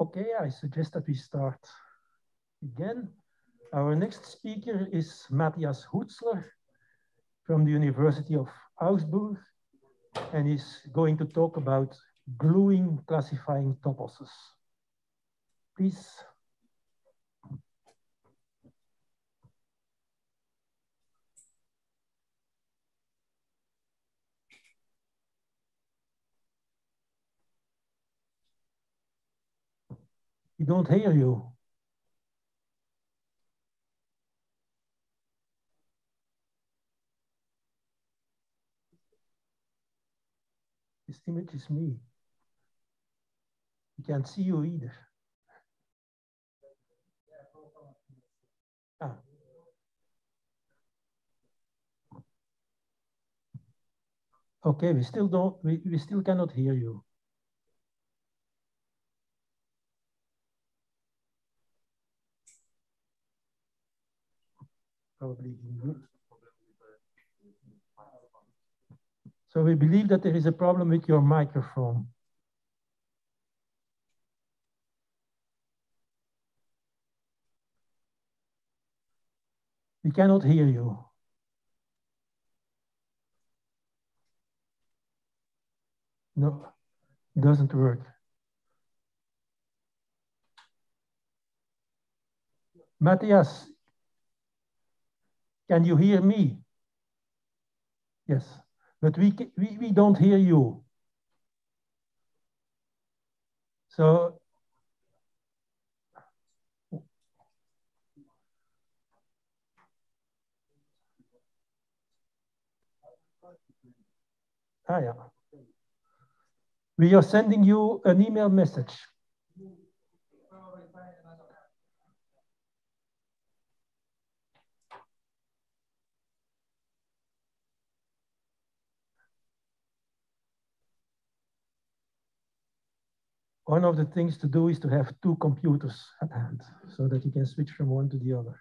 Okay, I suggest that we start again. Our next speaker is Matthias Hutzler from the University of Augsburg, and he's going to talk about gluing classifying toposes. Please. We don't hear you. This image is me. We can't see you either. Ah. Okay, we still cannot hear you. Probably. So we believe that there is a problem with your microphone. We cannot hear you. No, it doesn't work. Matthias, can you hear me? Yes, but we don't hear you. So yeah. We are sending you an email message. One of the things to do is to have two computers at hand so that you can switch from one to the other.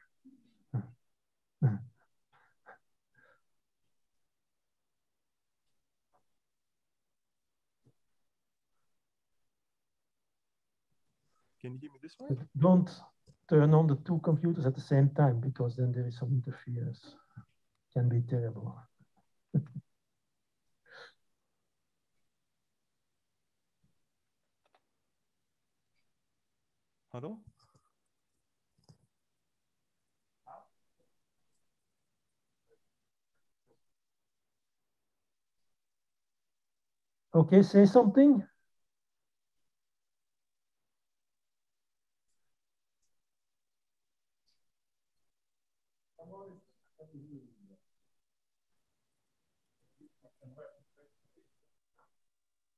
Can you hear me this way? But don't turn on the two computers at the same time, because then there is some interference. It can be terrible. Hello? Okay, say something.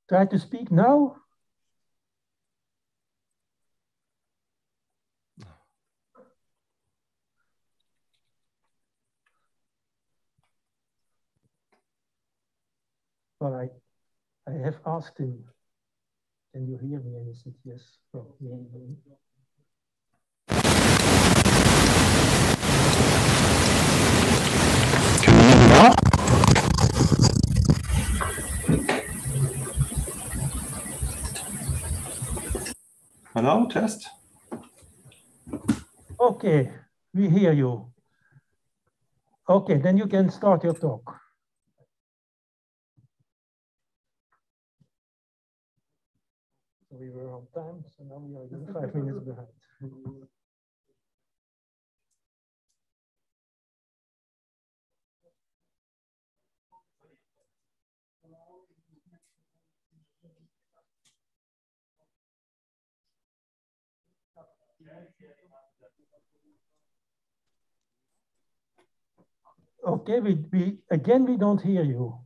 Try to speak now. Well, I have asked him, can you hear me? And he said yes. Well, yeah. Can you hear me now? Hello, test. Okay, we hear you. Okay, then you can start your talk. So we were on time, so now we are again 5 minutes behind. Okay, we don't hear you.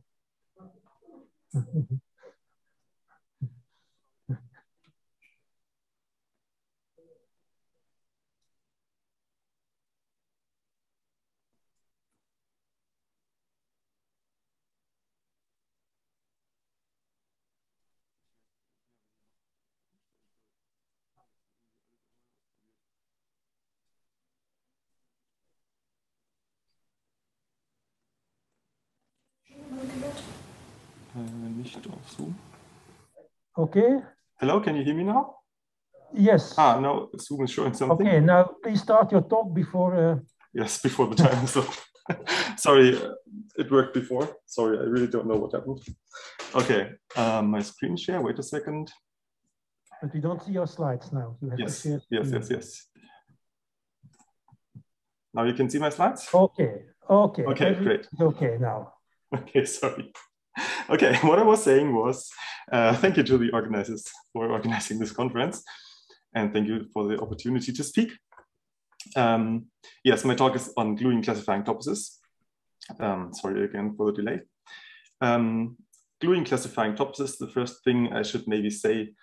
Nicht auf Zoom. Okay. Hello, can you hear me now? Yes. Ah, no, Zoom is showing something. Okay, now please start your talk before. Yes, before the time is up. Sorry, it worked before. Sorry, I really don't know what happened. Okay, my screen share, wait a second. But we don't see your slides now. You have to share. Yes. Now you can see my slides? Okay. Okay, great. Okay, now. Okay, sorry. Okay, what I was saying was, thank you to the organizers for organizing this conference, and thank you for the opportunity to speak. Yes, my talk is on gluing classifying toposes. Sorry again for the delay. Gluing classifying toposes, the first thing I should maybe say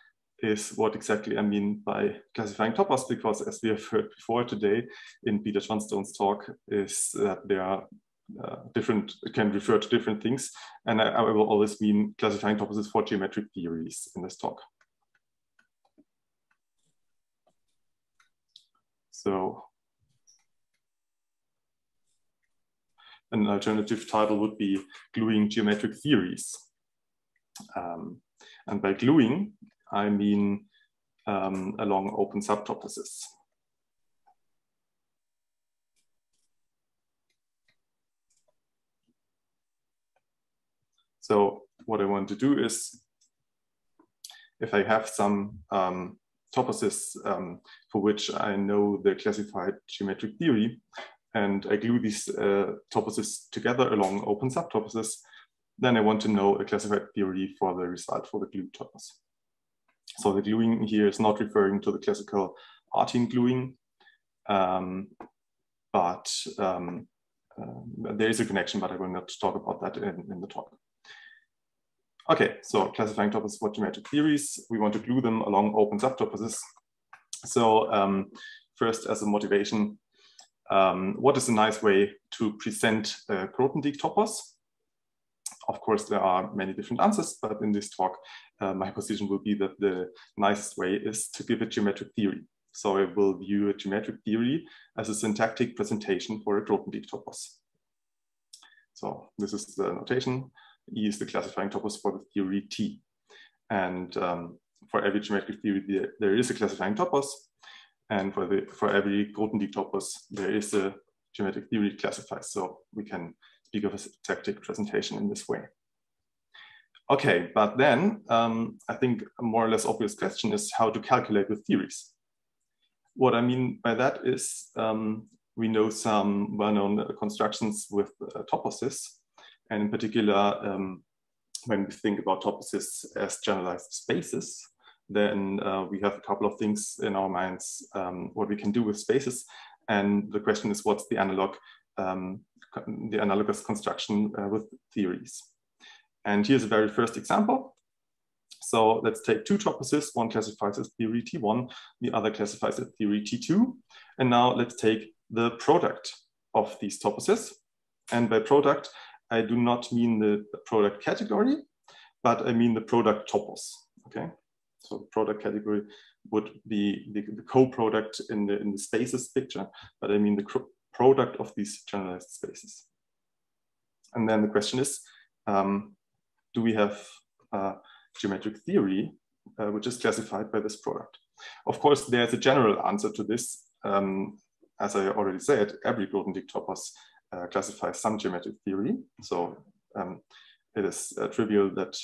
is what exactly I mean by classifying topos, because as we have heard before today in Peter Johnstone's talk, is that there are can refer to different things, and I will always mean classifying toposes for geometric theories in this talk. So an alternative title would be gluing geometric theories. And by gluing, I mean along open subtoposes. So what I want to do is, if I have some toposes for which I know the classified geometric theory, and I glue these toposes together along open subtoposes, then I want to know a classified theory for the result for the glued topos. So the gluing here is not referring to the classical Artin gluing, but there is a connection, but I will not talk about that in the talk. Okay, so classifying toposes for geometric theories, we want to glue them along open subtoposes. So first, as a motivation, what is a nice way to present a Grothendieck topos? Of course, there are many different answers, but in this talk, my position will be that the nicest way is to give a geometric theory. So I will view a geometric theory as a syntactic presentation for a Grothendieck topos. So this is the notation. E is the classifying topos for the theory T. And for every geometric theory, there is a classifying topos. And for every Grothendieck topos, there is a geometric theory classifies. So we can speak of a syntactic presentation in this way. Okay, but then I think a more or less obvious question is how to calculate with theories. What I mean by that is we know some well-known constructions with toposes. And in particular, when we think about toposes as generalized spaces, then we have a couple of things in our minds what we can do with spaces. And the question is, what's the analogous construction with theories? And here's a very first example. So let's take two toposes. One classifies as theory T1, the other classifies as theory T2. And now let's take the product of these toposes. And by product, I do not mean the product category, but I mean the product topos, okay? So the product category would be the co-product in the spaces picture, but I mean the product of these generalized spaces. And then the question is, do we have geometric theory which is classified by this product? Of course, there's a general answer to this. As I already said, every Grothendieck topos classifies some geometric theory. So it is trivial that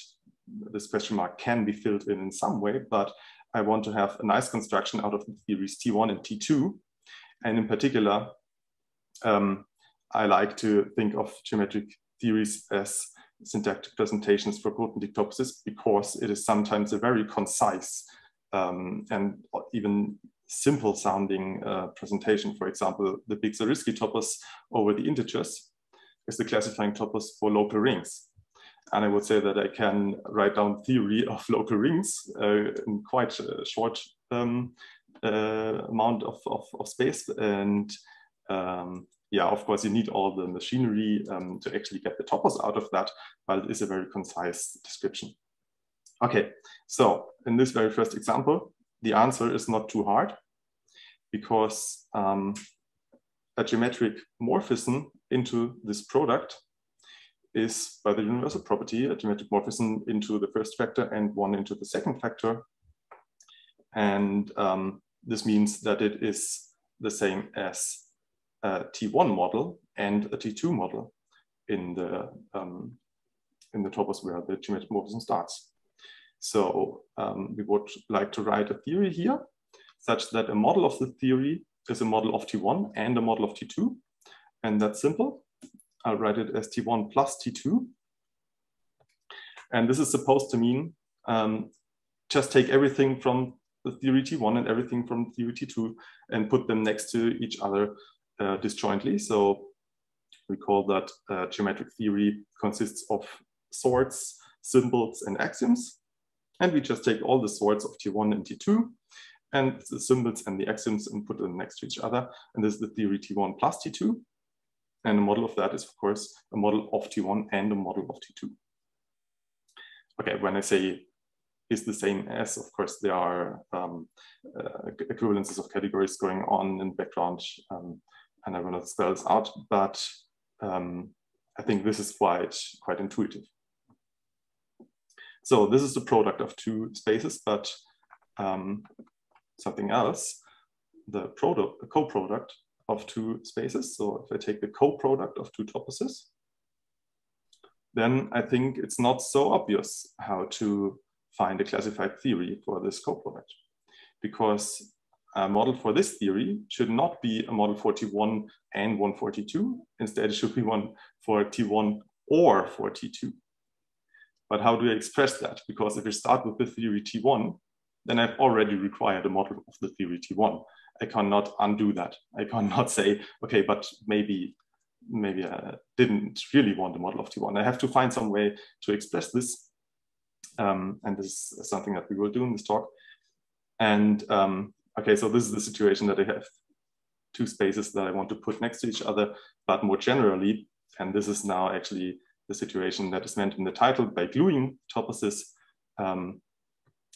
this question mark can be filled in some way, but I want to have a nice construction out of the theories T1 and T2. And in particular, I like to think of geometric theories as syntactic presentations for Grothendieck toposes because it is sometimes a very concise and even simple sounding presentation. For example, the big Zariski topos over the integers is the classifying topos for local rings. And I would say that I can write down theory of local rings in quite a short amount of space. And yeah, of course, you need all the machinery to actually get the topos out of that, but it is a very concise description. Okay, so in this very first example, the answer is not too hard because a geometric morphism into this product is, by the universal property, a geometric morphism into the first factor and one into the second factor. And this means that it is the same as a T1 model and a T2 model in the topos where the geometric morphism starts. So we would like to write a theory here such that a model of the theory is a model of T1 and a model of T2. And that's simple. I'll write it as T1 plus T2. And this is supposed to mean just take everything from the theory T1 and everything from theory T2 and put them next to each other disjointly. So we call that geometric theory consists of sorts, symbols, and axioms. And we just take all the sorts of T1 and T2 and the symbols and the axioms and put them next to each other. And this is the theory T1 plus T2. And a model of that is, of course, a model of T1 and a model of T2. Okay, when I say is the same as, of course, there are equivalences of categories going on in the background, and I will not spell this out, but I think this is quite intuitive. So this is the product of two spaces, but something else, the co-product of two spaces. So if I take the co-product of two toposes, then I think it's not so obvious how to find a classified theory for this co-product, because a model for this theory should not be a model for T1 and one for T2. Instead, it should be one for T1 or for T2. But how do I express that? Because if we start with the theory T1, then I've already required a model of the theory T1. I cannot undo that. I cannot say, okay, but maybe I didn't really want a model of T1. I have to find some way to express this. And this is something that we will do in this talk. And okay, so this is the situation that I have two spaces that I want to put next to each other, but more generally, and this is now actually the situation that is meant in the title by gluing toposes.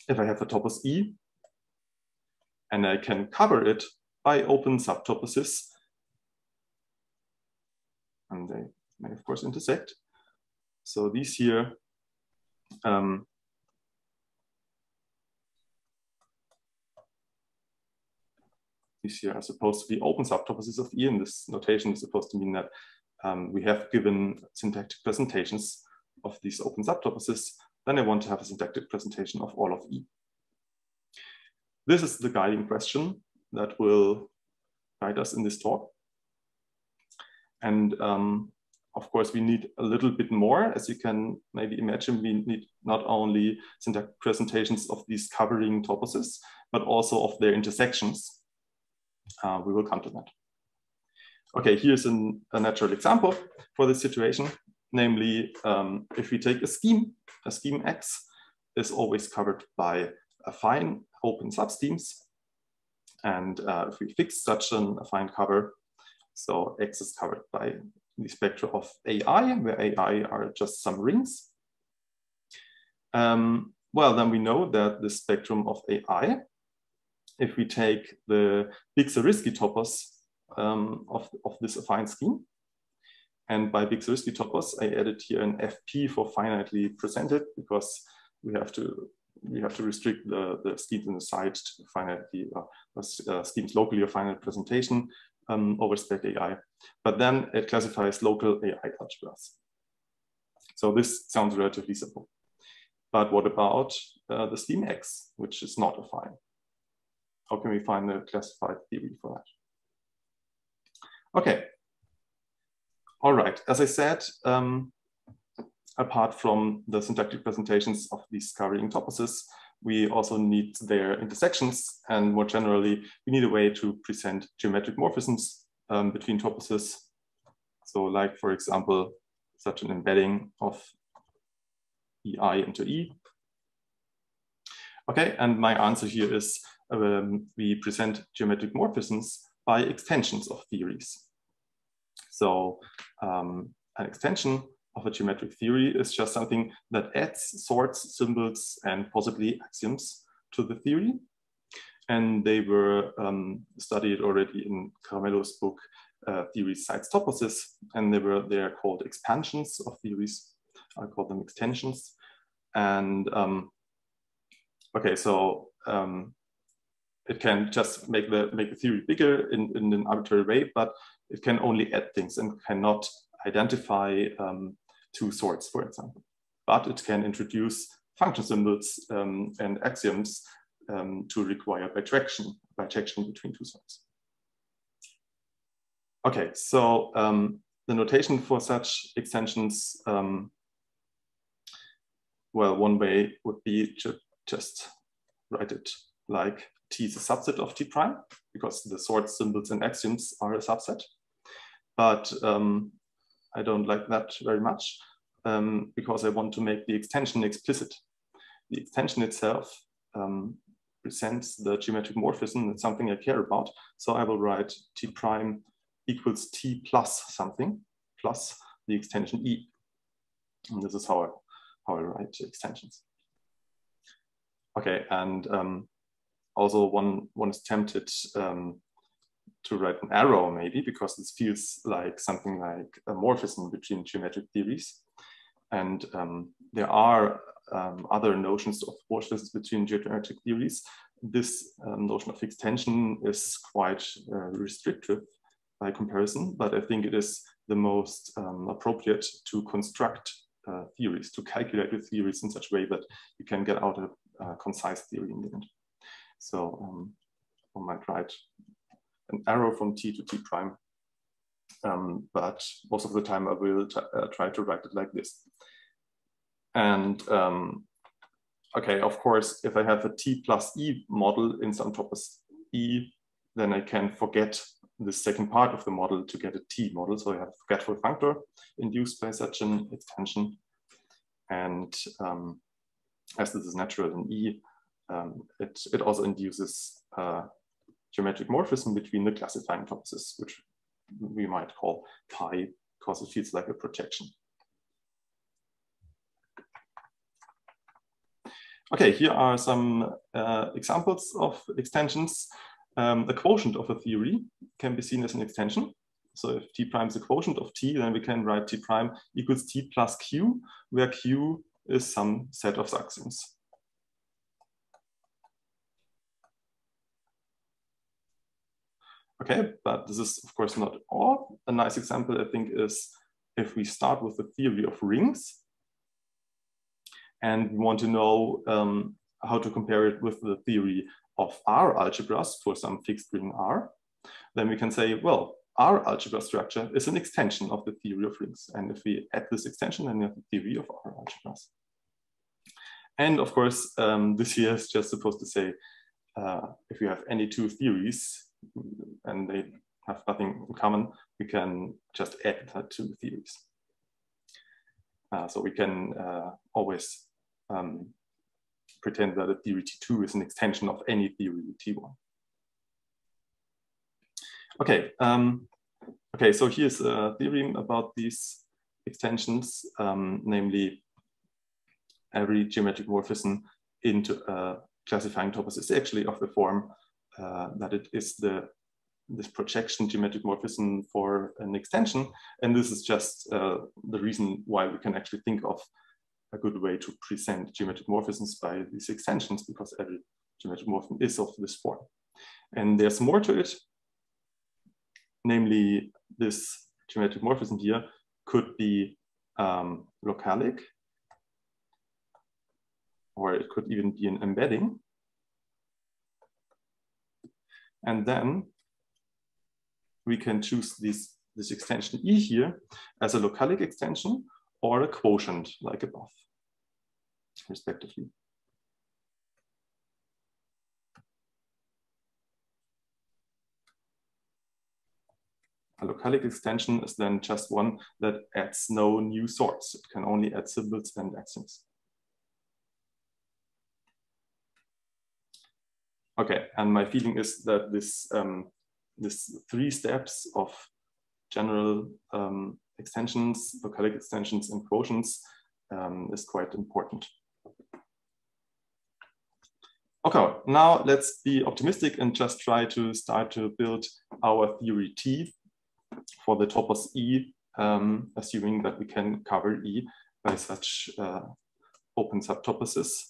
If I have a topos E, and I can cover it by open subtoposes, and they may of course intersect. So these here, these here are supposed to be open subtoposes of E, and this notation is supposed to mean that we have given syntactic presentations of these open subtoposes, then I want to have a syntactic presentation of all of E. This is the guiding question that will guide us in this talk. And of course, we need a little bit more. As you can maybe imagine, we need not only syntactic presentations of these covering toposes, but also of their intersections. We will come to that. Okay, here's a natural example for this situation. Namely, if we take a scheme X is always covered by affine open subschemes. And if we fix such an affine cover, so X is covered by the spectra of AI, where AI are just some rings. Well, then we know that the spectrum of AI, if we take the big Zariski topos of this affine scheme, and by big Zariski topos, I added here an FP for finitely presented, because we have to restrict the schemes in the site to finitely schemes locally of finite presentation over spec AI. But then it classifies local AI algebras. So this sounds relatively simple. But what about the scheme X, which is not affine? How can we find a classified theory for that? Okay. All right. As I said, apart from the syntactic presentations of these covering toposes, we also need their intersections. And more generally, we need a way to present geometric morphisms between toposes. So like, for example, such an embedding of EI into E. Okay, and my answer here is we present geometric morphisms by extensions of theories. So an extension of a geometric theory is just something that adds sorts, symbols, and possibly axioms to the theory. And they were studied already in Caramello's book, Theories Sites Toposes, and they're called expansions of theories. I call them extensions. And okay, so it can just make the theory bigger in an arbitrary way, but it can only add things and cannot identify two sorts, for example. But it can introduce function symbols and axioms to require bijection between two sorts. Okay, so the notation for such extensions, well, one way would be to just write it like T is a subset of T prime, because the sort symbols and axioms are a subset. But I don't like that very much because I want to make the extension explicit. The extension itself presents the geometric morphism. That's something I care about. So I will write T prime equals T plus something, plus the extension E. And this is how I write extensions. Okay, and also one is tempted to write an arrow maybe, because this feels like something like a morphism between geometric theories. And there are other notions of morphisms between geometric theories. This notion of extension is quite restrictive by comparison, but I think it is the most appropriate to construct theories, to calculate with theories in such a way that you can get out a concise theory in the end. So I might write an arrow from T to T prime, but most of the time I will try to write it like this. And okay, of course, if I have a T plus E model in some topos E, then I can forget the second part of the model to get a T model. So I have a forgetful functor induced by such an extension. And as this is natural in E, it also induces geometric morphism between the classifying toposes, which we might call pi, because it feels like a projection. Okay, here are some examples of extensions. The quotient of a theory can be seen as an extension. So if T prime is a quotient of T, then we can write T prime equals T plus Q, where Q is some set of axioms. Okay, but this is of course not all. A nice example, I think, is if we start with the theory of rings and we want to know how to compare it with the theory of R algebras for some fixed ring R, then we can say, well, R algebra structure is an extension of the theory of rings. And if we add this extension, then we have the theory of R algebras. And of course, this here is just supposed to say, if you have any two theories and they have nothing in common, we can just add the two theories. So we can always pretend that a theory T2 is an extension of any theory T1. Okay, okay, so here's a theorem about these extensions, namely every geometric morphism into a classifying topos is actually of the form that it is this projection geometric morphism for an extension. And this is just the reason why we can actually think of a good way to present geometric morphisms by these extensions, because every geometric morphism is of this form. And there's more to it, namely this geometric morphism here could be localic, or it could even be an embedding. And then we can choose this extension E here as a localic extension or a quotient like above, respectively. A localic extension is then just one that adds no new sorts. It can only add symbols and axioms. Okay, and my feeling is that this three steps of general extensions, localic extensions, and quotients is quite important. Okay, now let's be optimistic and just try to start to build our theory T for the topos E, assuming that we can cover E by such open subtoposes.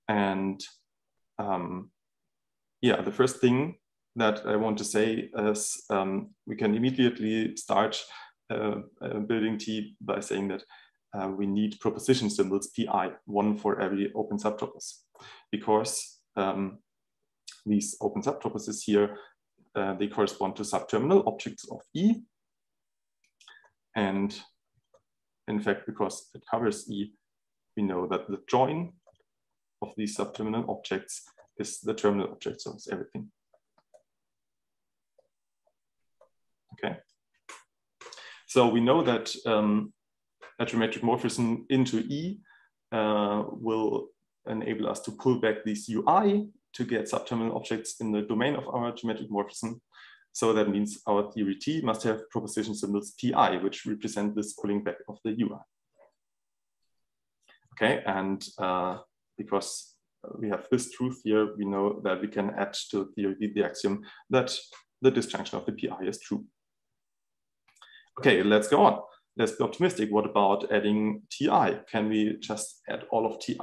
And yeah, the first thing that I want to say is we can immediately start building T by saying that we need proposition symbols pi, one for every open subtopos, because these open subtoposes here, they correspond to subterminal objects of E. And in fact, because it covers E, we know that the join of these subterminal objects is the terminal object, so it's everything. Okay. So we know that a geometric morphism into E will enable us to pull back these UI to get subterminal objects in the domain of our geometric morphism. So that means our theory T must have proposition symbols pi, which represent this pulling back of the UI. Okay, and because we have this truth here, we know that we can add to theory the axiom that the disjunction of the pi is true. Okay, let's go on. Let's be optimistic. What about adding Ti? Can we just add all of Ti?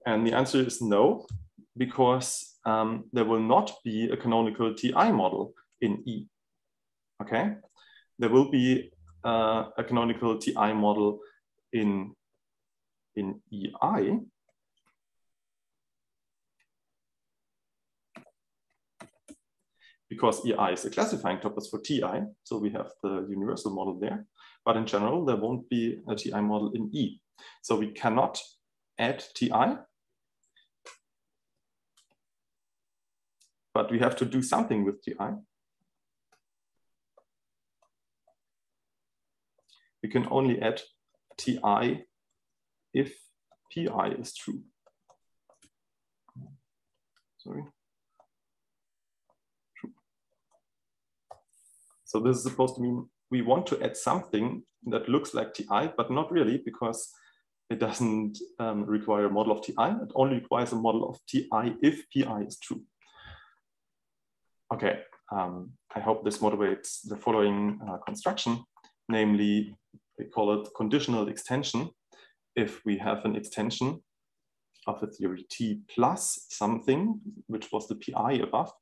And the answer is no, because there will not be a canonical Ti model in E. Okay, there will be a canonical Ti model in EI. Because EI is a classifying topos for Ti, so we have the universal model there. But in general, there won't be a Ti model in E. So we cannot add Ti, but we have to do something with Ti. We can only add Ti if Pi is true. Sorry. So this is supposed to mean we want to add something that looks like Ti, but not really, because it doesn't require a model of Ti. It only requires a model of Ti if Pi is true. Okay, I hope this motivates the following construction, namely, we call it conditional extension. If we have an extension of a theory T plus something, which was the Pi above,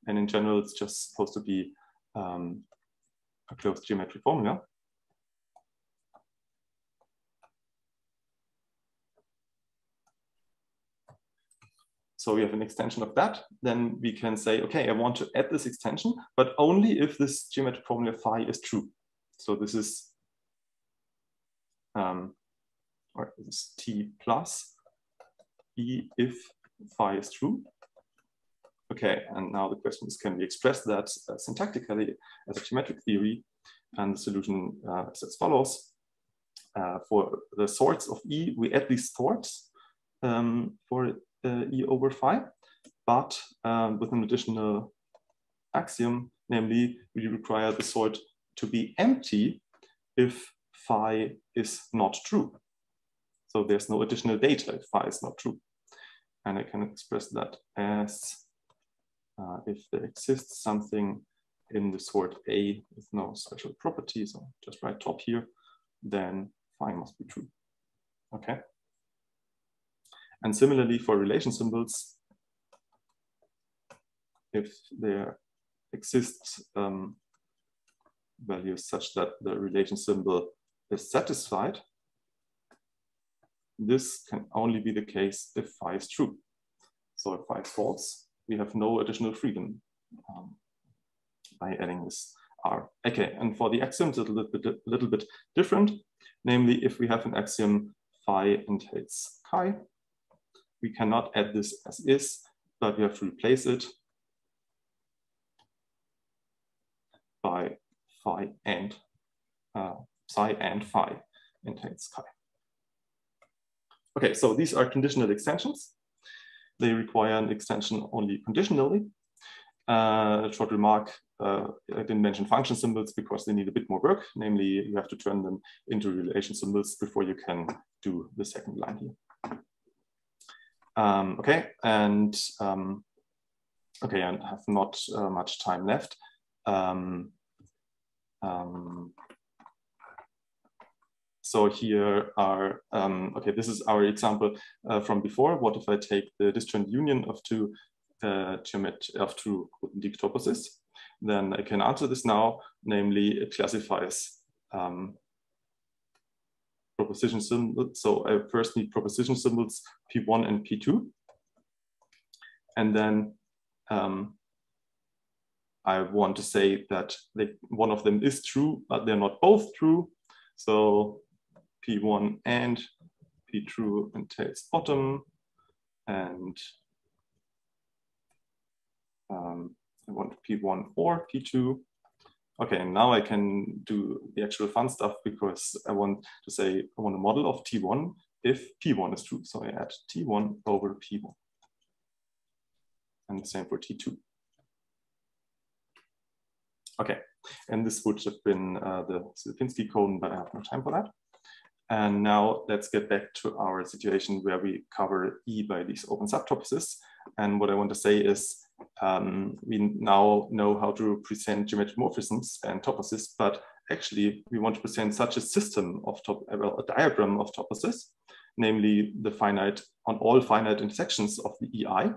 and in general, it's just supposed to be a closed geometric formula. So we have an extension of that. Then we can say, okay, I want to add this extension, but only if this geometric formula phi is true. So this is, or this is T plus E if phi is true. Okay, and now the question is, can we express that syntactically as a geometric theory? And the solution is as follows. For the sorts of E, we add these sorts for E over phi, but with an additional axiom, namely, we require the sort to be empty if phi is not true. So there's no additional data if phi is not true. And I can express that as if there exists something in the sort A with no special properties, so just write top here, then phi must be true. Okay. And similarly for relation symbols, if there exists values such that the relation symbol is satisfied, this can only be the case if phi is true. So if phi is false, we have no additional freedom by adding this R. Okay, and for the axioms, it's a little bit different. Namely, if we have an axiom phi entails chi, we cannot add this as is, but we have to replace it by phi and psi and phi entails chi. Okay, so these are conditional extensions. They require an extension only conditionally. Short remark, I didn't mention function symbols because they need a bit more work. Namely, you have to turn them into relation symbols before you can do the second line here. Okay, and okay, I have not much time left. So here are, okay, this is our example from before. What if I take the disjoint union of two toposes? Then I can answer this now, namely it classifies proposition symbols. So I first need proposition symbols P1 and P2. And then I want to say that one of them is true, but they're not both true. So P1 and P2 entails bottom, and I want P1 or P2. Okay, and now I can do the actual fun stuff because I want to say I want a model of T1 if P1 is true. So I add T1 over P1. And the same for T2. Okay, and this would have been the Sierpinski cone, but I have no time for that. And now let's get back to our situation where we cover E by these open subtoposes. And what I want to say is we now know how to present geometric morphisms and toposes, but actually we want to present such a system of a diagram of toposes, namely the finite on all finite intersections of the EI.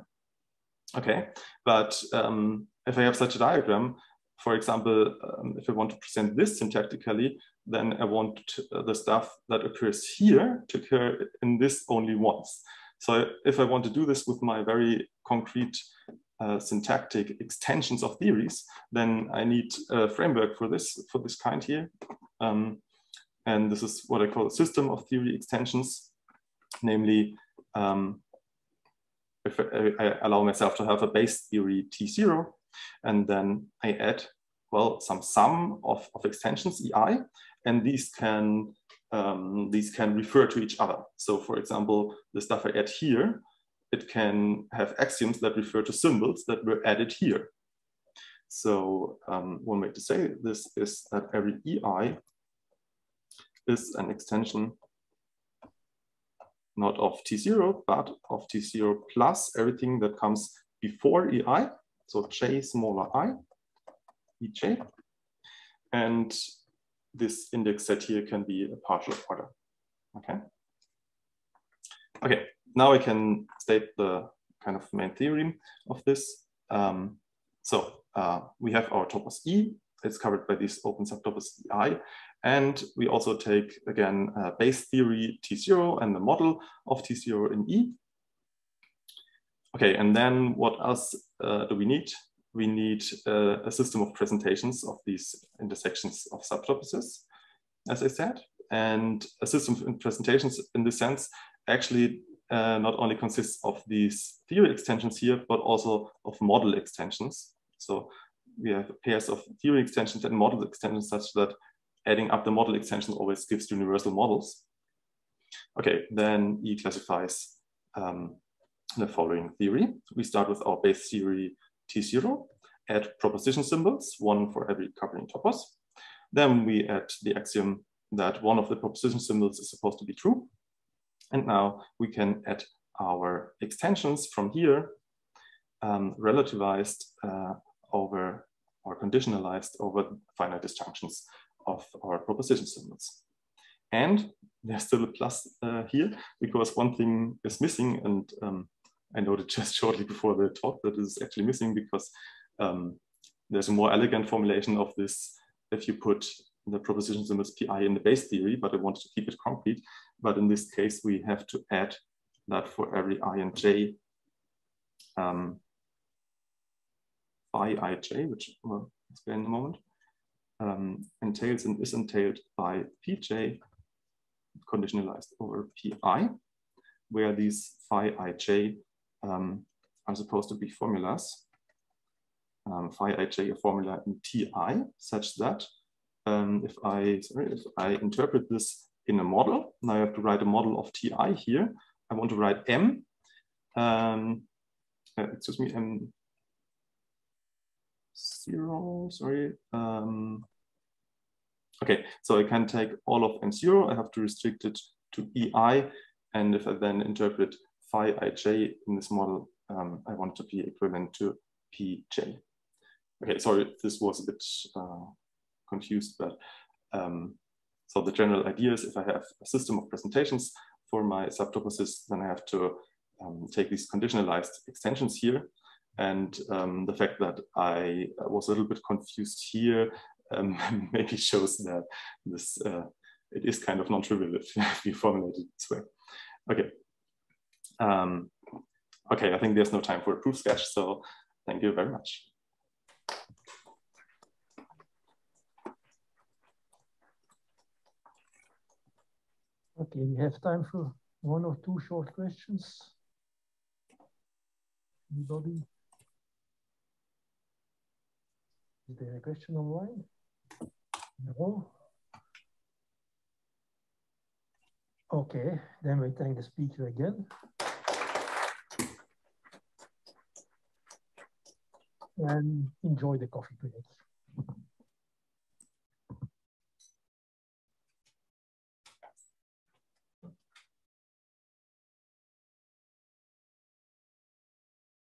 Okay, but if I have such a diagram, for example, if I want to present this syntactically, then I want the stuff that occurs here to occur in this only once. So if I want to do this with my very concrete syntactic extensions of theories, then I need a framework for this kind here. And this is what I call a system of theory extensions, namely, if I allow myself to have a base theory T0, and then I add, well, some sum of extensions EI, and these can refer to each other. So for example, the stuff I add here, it can have axioms that refer to symbols that were added here. So one way to say this is that every EI is an extension not of T0, but of T0 plus everything that comes before EI. So J smaller I, EJ. And this index set here can be a partial order. Okay. Okay, now I can state the kind of main theorem of this. We have our topos E. It's covered by this open subtopos EI. And we also take, again, base theory T0 and the model of T0 in E. Okay, and then what else do we need? We need a system of presentations of these intersections of subtoposes, as I said. And a system of presentations in this sense actually not only consists of these theory extensions here, but also of model extensions. So we have pairs of theory extensions and model extensions such that adding up the model extension always gives universal models. Okay, then E classifies the following theory. We start with our base theory T0, add proposition symbols, one for every covering topos. Then we add the axiom that one of the proposition symbols is supposed to be true. And now we can add our extensions from here, relativized over or conditionalized over finite disjunctions of our proposition symbols. And there's still a plus here, because one thing is missing, and I noted just shortly before the talk that is actually missing, because there's a more elegant formulation of this if you put the proposition symbols pi in the base theory, but I wanted to keep it concrete. But in this case, we have to add that for every I and j, phi ij, which we'll explain in a moment, entails and is entailed by pj conditionalized over pi, where these phi ij are supposed to be formulas. Phi ij a formula in ti, such that if I interpret this in a model, now I have to write a model of ti here. I want to write m, excuse me, m0, sorry. Okay, so I can take all of m0, I have to restrict it to ei, and if I then interpret phi ij in this model, I want it to be equivalent to pj. Okay, sorry, this was a bit confused, but So the general idea is if I have a system of presentations for my subtoposes, then I have to take these conditionalized extensions here. And the fact that I was a little bit confused here maybe shows that this it is kind of non-trivial if you formulate it this way. Okay. Okay, I think there's no time for a proof sketch, so thank you very much. Okay, we have time for 1 or 2 short questions. Anybody? Is there a question online? No. Okay, then we thank the speaker again. And enjoy the coffee break.